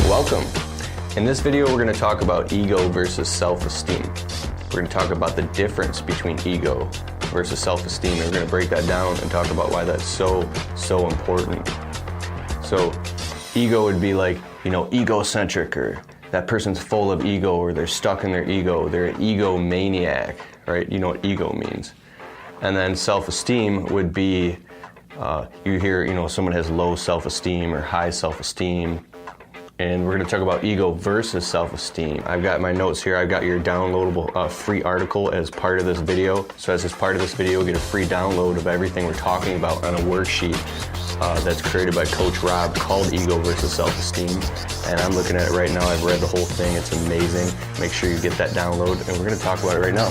Welcome. In this video, we're going to talk about ego versus self-esteem. We're going to talk about the difference between ego versus self-esteem, and we're going to break that down and talk about why that's so important. So, ego would be like, egocentric, or that person's full of ego, or they're stuck in their ego. They're an egomaniac, right? You know what ego means. And then self-esteem would be, you hear, someone has low self-esteem or high self-esteem. And we're going to talk about ego versus self-esteem. I've got my notes here. I've got your downloadable free article as part of this video. So as part of this video, you'll get a free download of everything we're talking about on a worksheet that's created by Coach Rob called Ego versus Self-Esteem. And I'm looking at it right now. I've read the whole thing. It's amazing. Make sure you get that download. And we're going to talk about it right now.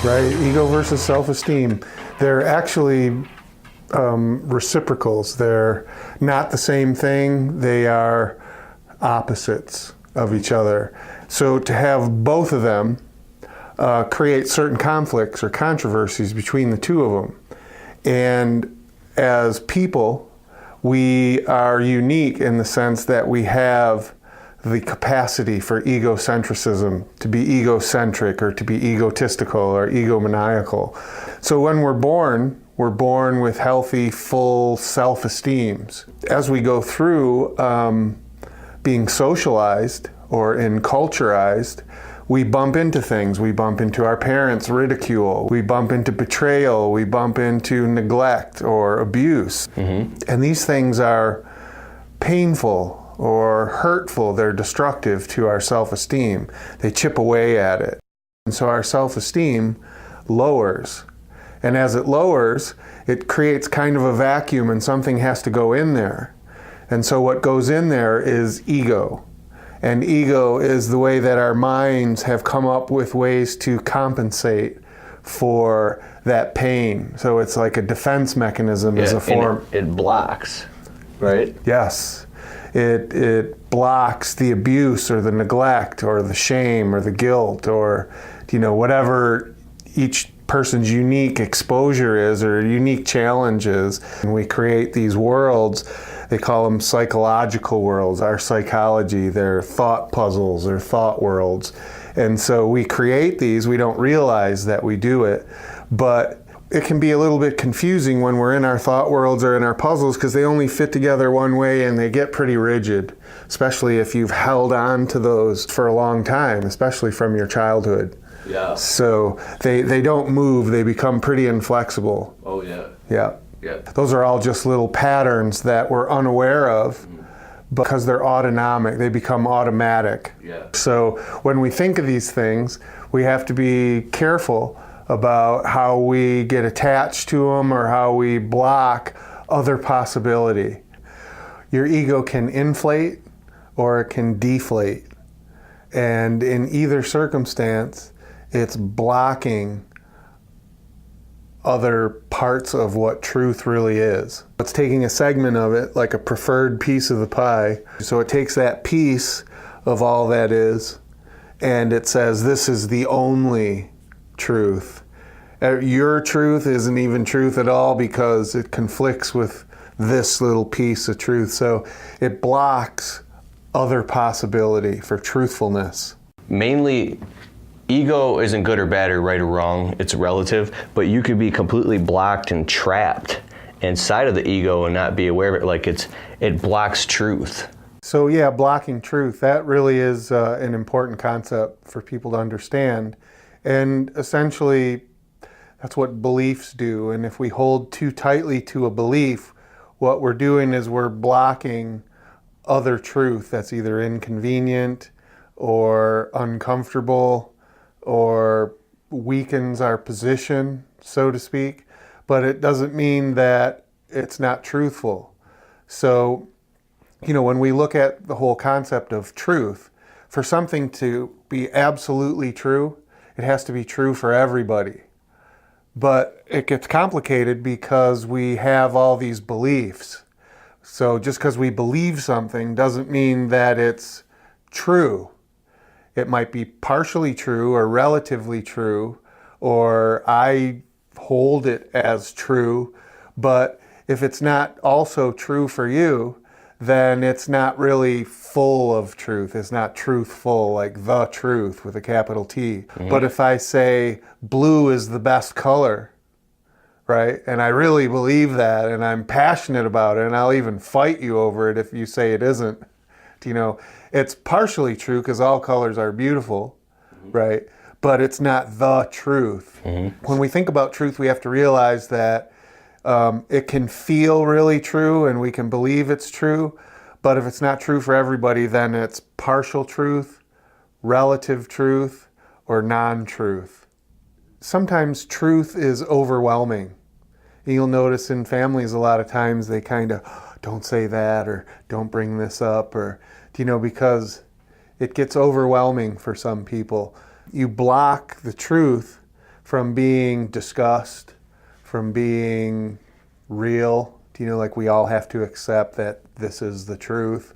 Right, ego versus self-esteem. They're actually reciprocals. They're not the same thing. They are opposites of each other. So to have both of them create certain conflicts or controversies between the two of them. And as people, we are unique in the sense that we have the capacity for egocentrism, to be egocentric or to be egotistical or egomaniacal. So when we're born with healthy, full self-esteems. As we go through being socialized or enculturized, we bump into things. We bump into our parents' ridicule. We bump into betrayal. We bump into neglect or abuse. Mm-hmm. And these things are painful or hurtful. They're destructive to our self-esteem. They chip away at it. And so our self-esteem lowers. And as it lowers, it creates kind of a vacuum and something has to go in there. And so what goes in there is ego. And ego is the way that our minds have come up with ways to compensate for that pain. So it's like a defense mechanism as a form. It blocks, right? Yes. It blocks the abuse or the neglect or the shame or the guilt or, whatever each person's unique exposure is or unique challenges. And we create these worlds, they call them psychological worlds, our psychology, they're thought puzzles or thought worlds. And so we create these, we don't realize that we do it, but it can be a little bit confusing when we're in our thought worlds or in our puzzles because they only fit together one way and they get pretty rigid, especially if you've held on to those for a long time, especially from your childhood. Yeah. So they don't move, they become pretty inflexible. Oh, yeah. Yeah. Yeah. Those are all just little patterns that we're unaware of because they're autonomic, they become automatic. Yeah. So when we think of these things, we have to be careful about how we get attached to them or how we block other possibility. Your ego can inflate or it can deflate. And in either circumstance, it's blocking other parts of what truth really is. It's taking a segment of it, like a preferred piece of the pie. So it takes that piece of all that is, and it says, this is the only truth. Your truth isn't even truth at all because it conflicts with this little piece of truth. So it blocks other possibility for truthfulness. Mainly, ego isn't good or bad or right or wrong, it's relative, but you could be completely blocked and trapped inside of the ego and not be aware of it, like it blocks truth. So yeah, blocking truth, that really is an important concept for people to understand. And essentially, that's what beliefs do. And if we hold too tightly to a belief, what we're doing is we're blocking other truth that's either inconvenient or uncomfortable or weakens our position, so to speak, but it doesn't mean that it's not truthful. So, when we look at the whole concept of truth, for something to be absolutely true, it has to be true for everybody. But it gets complicated because we have all these beliefs. So just because we believe something doesn't mean that it's true. It might be partially true or relatively true, or I hold it as true. But if it's not also true for you, then it's not really full of truth. It's not truthful, like the truth with a capital T. But if I say blue is the best color, right? And I really believe that, and I'm passionate about it, and I'll even fight you over it if you say it isn't. You know, it's partially true because all colors are beautiful, right? But it's not the truth. When we think about truth, we have to realize that it can feel really true and we can believe it's true, but if it's not true for everybody, then it's partial truth, relative truth, or non-truth. Sometimes truth is overwhelming. You'll notice in families a lot of times they kind of don't say that or don't bring this up, or because it gets overwhelming for some people. You block the truth from being discussed, from being real. Like we all have to accept that this is the truth.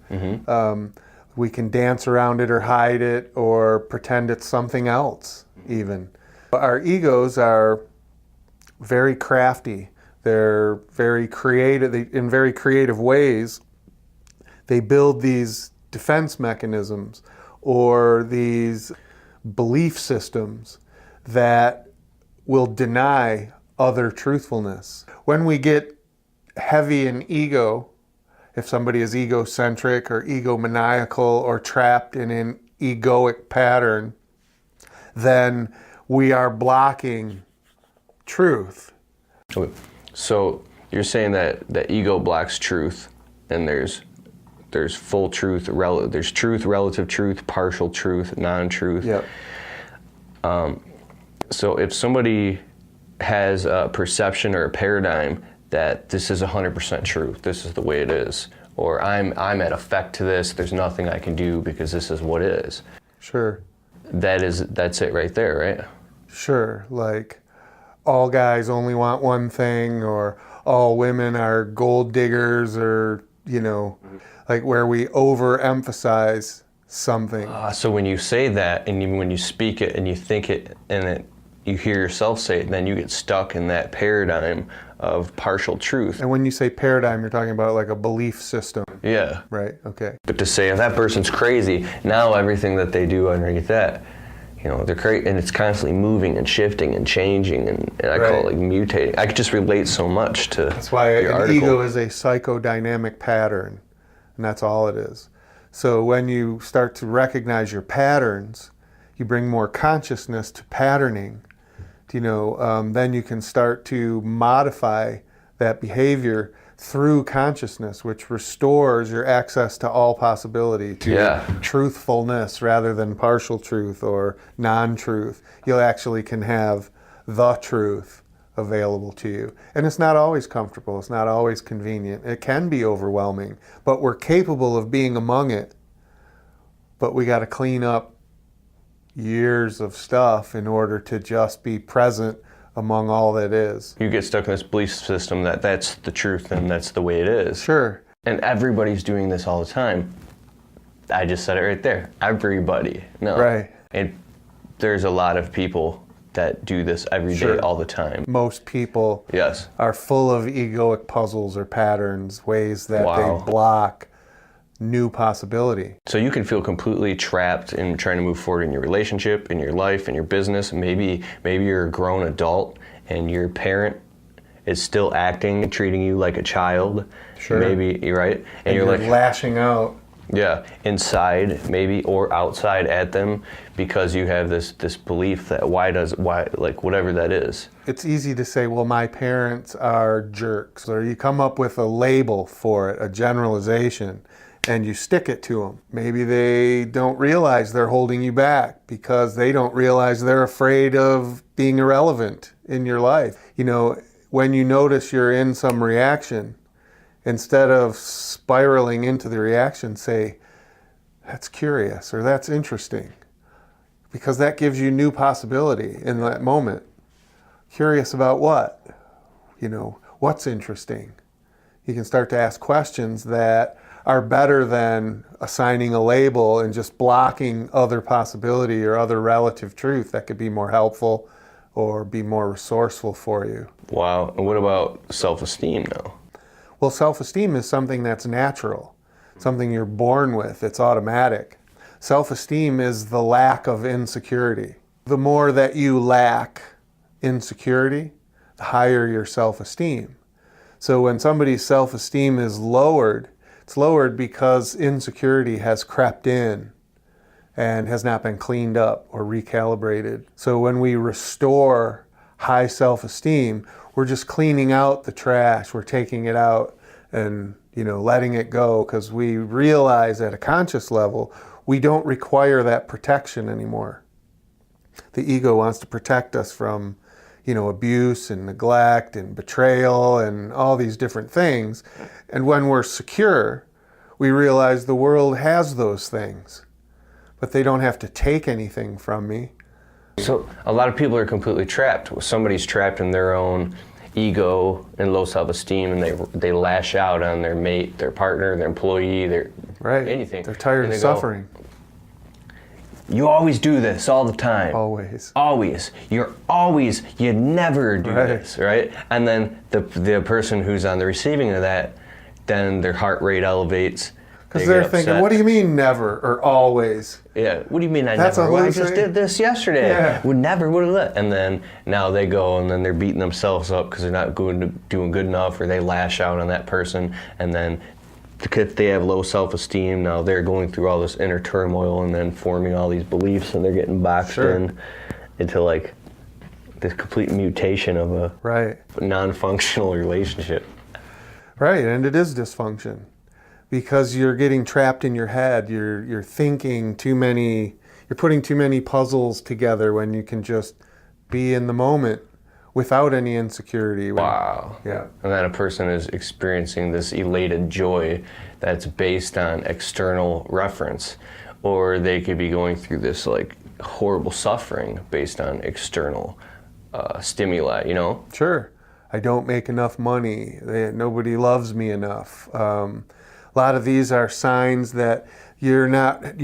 We can dance around it or hide it or pretend it's something else even. Our egos are very crafty. They're very creative. In very creative ways, they build these defense mechanisms or these belief systems that will deny other truthfulness. When we get heavy in ego, if somebody is egocentric or egomaniacal or trapped in an egoic pattern, then we are blocking truth. So you're saying that ego blocks truth, and there's full truth, there's truth, relative truth, partial truth, non-truth. Yep. So if somebody has a perception or a paradigm that this is 100% true, this is the way it is, or I'm at effect to this, there's nothing I can do because this is what is. Sure. That's it right there, right? Sure. Like all guys only want one thing, or all women are gold diggers, or like where we overemphasize something. So when you say that, and when you speak it and you think it, and you hear yourself say it, then you get stuck in that paradigm of partial truth. And when you say paradigm, you're talking about like a belief system. Yeah. Right, okay. But to say if that person's crazy, now everything that they do underneath that, they're crazy, and it's constantly moving and shifting and changing, and I call it like mutating. I could just relate so much to That's why your an article. ego is a psychodynamic pattern, and that's all it is. So when you start to recognize your patterns, you bring more consciousness to patterning, then you can start to modify that behavior through consciousness, which restores your access to all possibility, to truthfulness rather than partial truth or non-truth. You actually can have the truth available to you. And it's not always comfortable. It's not always convenient. It can be overwhelming, but we're capable of being among it. But we got to clean up years of stuff in order to just be present among all that is. You get stuck in this belief system that that's the truth and that's the way it is. Sure. And everybody's doing this all the time. I just said it right there. Everybody. No. Right. And there's a lot of people that do this every day, all the time. Most people are full of egoic puzzles or patterns, ways that they block new possibility. So you can feel completely trapped in trying to move forward in your relationship, in your life, in your business. Maybe you're a grown adult and your parent is still acting and treating you like a child. Sure. Maybe you're right. And you're like lashing out. Yeah, inside maybe, or outside at them, because you have this belief that why like whatever that is. It's easy to say, well, my parents are jerks, or you come up with a label for it, a generalization, and you stick it to them. Maybe they don't realize they're holding you back because they don't realize they're afraid of being irrelevant in your life. When you notice you're in some reaction, instead of spiraling into the reaction, say, that's curious or that's interesting, because that gives you new possibility in that moment. Curious about what? What's interesting? You can start to ask questions that are better than assigning a label and just blocking other possibility or other relative truth that could be more helpful, or be more resourceful for you. Wow. And what about self-esteem now? Well, self-esteem is something that's natural, something you're born with. It's automatic. Self-esteem is the lack of insecurity. The more that you lack insecurity, the higher your self-esteem. So when somebody's self-esteem is lowered, it's lowered because insecurity has crept in and has not been cleaned up or recalibrated. So when we restore high self-esteem, we're just cleaning out the trash. We're taking it out and, letting it go, because we realize at a conscious level, we don't require that protection anymore. The ego wants to protect us from, abuse and neglect and betrayal and all these different things. And when we're secure, we realize the world has those things, but they don't have to take anything from me. So a lot of people are completely trapped. Somebody's trapped in their own ego and low self-esteem, and they lash out on their mate, their partner, their employee, anything. They're tired of suffering. You always do this all the time. Always. Always. You never do this, right? And then the person who's on the receiving of that, then their heart rate elevates. Because they're thinking, what do you mean never or always? Yeah, what do you mean That's never? Well, I just did this yesterday. Yeah. Would never, would have. And then now they go and then they're beating themselves up because they're not doing good enough, or they lash out on that person. And then if they have low self-esteem, now they're going through all this inner turmoil and then forming all these beliefs, and they're getting boxed into like this complete mutation of a non-functional relationship. Right, and it is dysfunction. Because you're getting trapped in your head, you're thinking too many, you're putting too many puzzles together when you can just be in the moment without any insecurity. Wow. Yeah. And then a person is experiencing this elated joy that's based on external reference, or they could be going through this like horrible suffering based on external stimuli, Sure. I don't make enough money. Nobody loves me enough. A lot of these are signs that you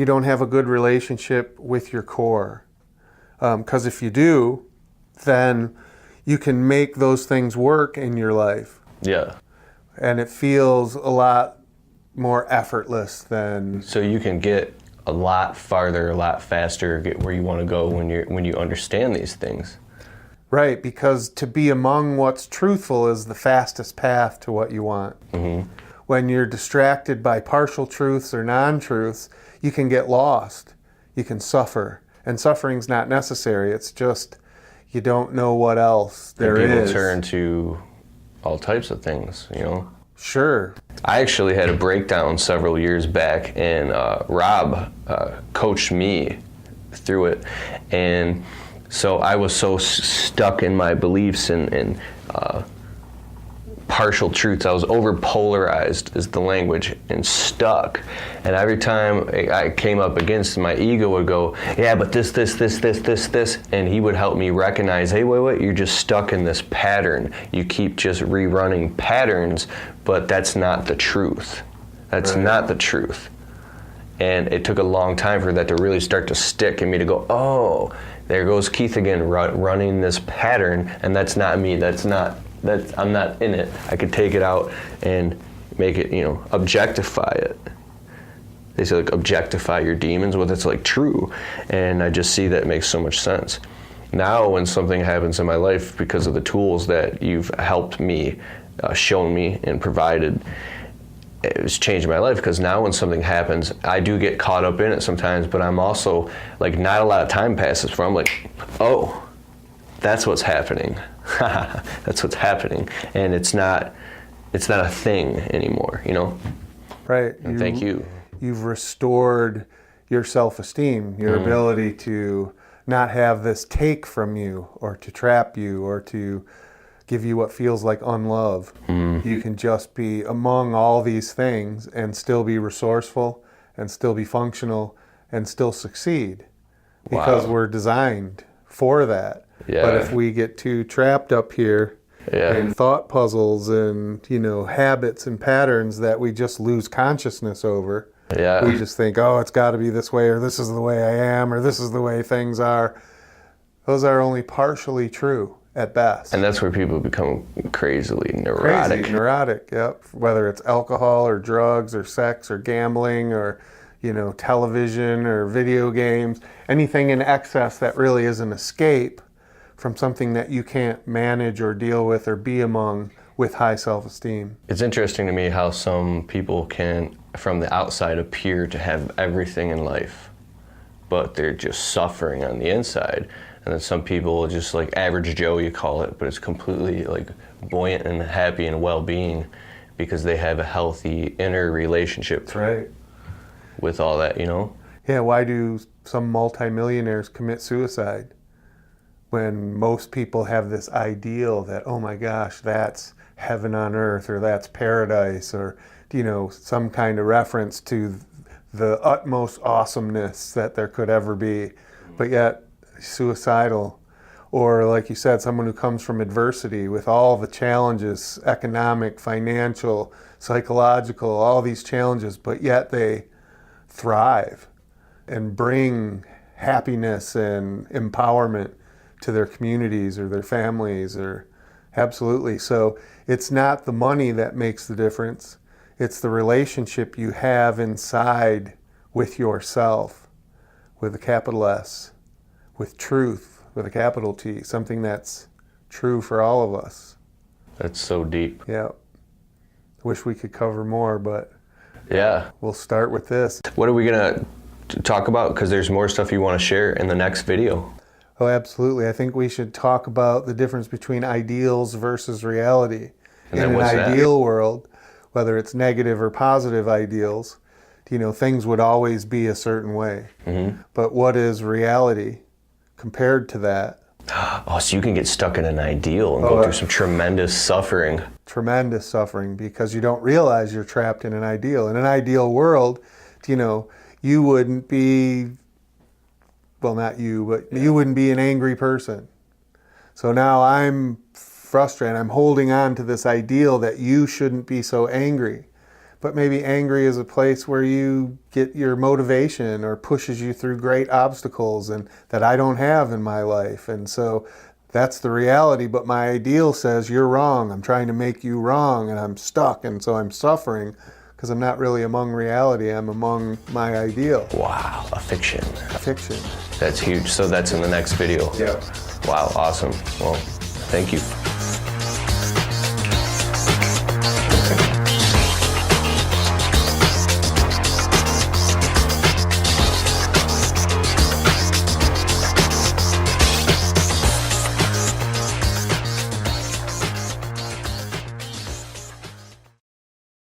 don't have a good relationship with your core. Because if you do, then you can make those things work in your life. Yeah. And it feels a lot more effortless than... So you can get a lot farther, a lot faster, get where you want to go when you understand these things. Right, because to be among what's truthful is the fastest path to what you want. Mm-hmm. When you're distracted by partial truths or non-truths, you can get lost. You can suffer. And suffering's not necessary. It's just you don't know what else there is. People turn to all types of things, Sure. I actually had a breakdown several years back, and Rob coached me through it. And so I was so stuck in my beliefs and partial truths. I was over-polarized is the language, and stuck. And every time I came up against, my ego would go, yeah, but this, and he would help me recognize, hey, wait, you're just stuck in this pattern. You keep just rerunning patterns, but that's not the truth. That's not the truth. And it took a long time for that to really start to stick in me, to go, oh, there goes Keith again, running this pattern, and that's not me. I'm not in it. I could take it out and make it, objectify it. They say like objectify your demons. Well, that's like true, and I just see that makes so much sense. Now, when something happens in my life because of the tools that you've helped me, shown me, and provided, it's changed my life. Because now, when something happens, I do get caught up in it sometimes, but I'm also like, not a lot of time passes before I'm like, oh, that's what's happening. That's what's happening, and it's not a thing anymore, Right. And thank you. You've restored your self-esteem, your ability to not have this take from you, or to trap you, or to give you what feels like unlove. You can just be among all these things and still be resourceful, and still be functional, and still succeed, because we're designed for that. Yeah. But if we get too trapped up here in thought puzzles and, habits and patterns that we just lose consciousness over, we just think, oh, it's got to be this way, or this is the way I am, or this is the way things are. those are only partially true at best. And that's where people become crazily neurotic. Crazy, neurotic, yep. Whether it's alcohol or drugs or sex or gambling or, television or video games, anything in excess that really is an escape from something that you can't manage or deal with or be among with high self-esteem. It's interesting to me how some people can, from the outside, appear to have everything in life, but they're just suffering on the inside. And then some people, just like average Joe, you call it, but it's completely like buoyant and happy and well-being because they have a healthy inner relationship. That's right. With all that, Yeah, why do some multimillionaires commit suicide when most people have this ideal that, oh my gosh, that's heaven on earth, or that's paradise, or, some kind of reference to the utmost awesomeness that there could ever be, but yet suicidal. Or like you said, someone who comes from adversity with all the challenges, economic, financial, psychological, all these challenges, but yet they thrive and bring happiness and empowerment to their communities or their families. Or absolutely. So it's not the money that makes the difference. It's the relationship you have inside with yourself, with a capital S, with truth, with a capital T, something that's true for all of us. That's so deep. Yeah. Wish we could cover more, but yeah, we'll start with this. What are we going to talk about? Because there's more stuff you want to share in the next video. Oh, absolutely. I think we should talk about the difference between ideals versus reality. And in an what's that? ideal world, whether it's negative or positive ideals, things would always be a certain way. Mm-hmm. But what is reality compared to that? Oh, so you can get stuck in an ideal and go through some tremendous suffering. Tremendous suffering because you don't realize you're trapped in an ideal. In an ideal world, you wouldn't be, well, not you, but you wouldn't be an angry person. So now I'm frustrated. I'm holding on to this ideal that you shouldn't be so angry. But maybe angry is a place where you get your motivation or pushes you through great obstacles and that I don't have in my life. And so that's the reality. But my ideal says you're wrong. I'm trying to make you wrong and I'm stuck. And so I'm suffering because I'm not really among reality. I'm among my ideal. Wow, a fiction. A fiction. That's huge. So that's in the next video. Yeah. Wow, awesome. Well, thank you.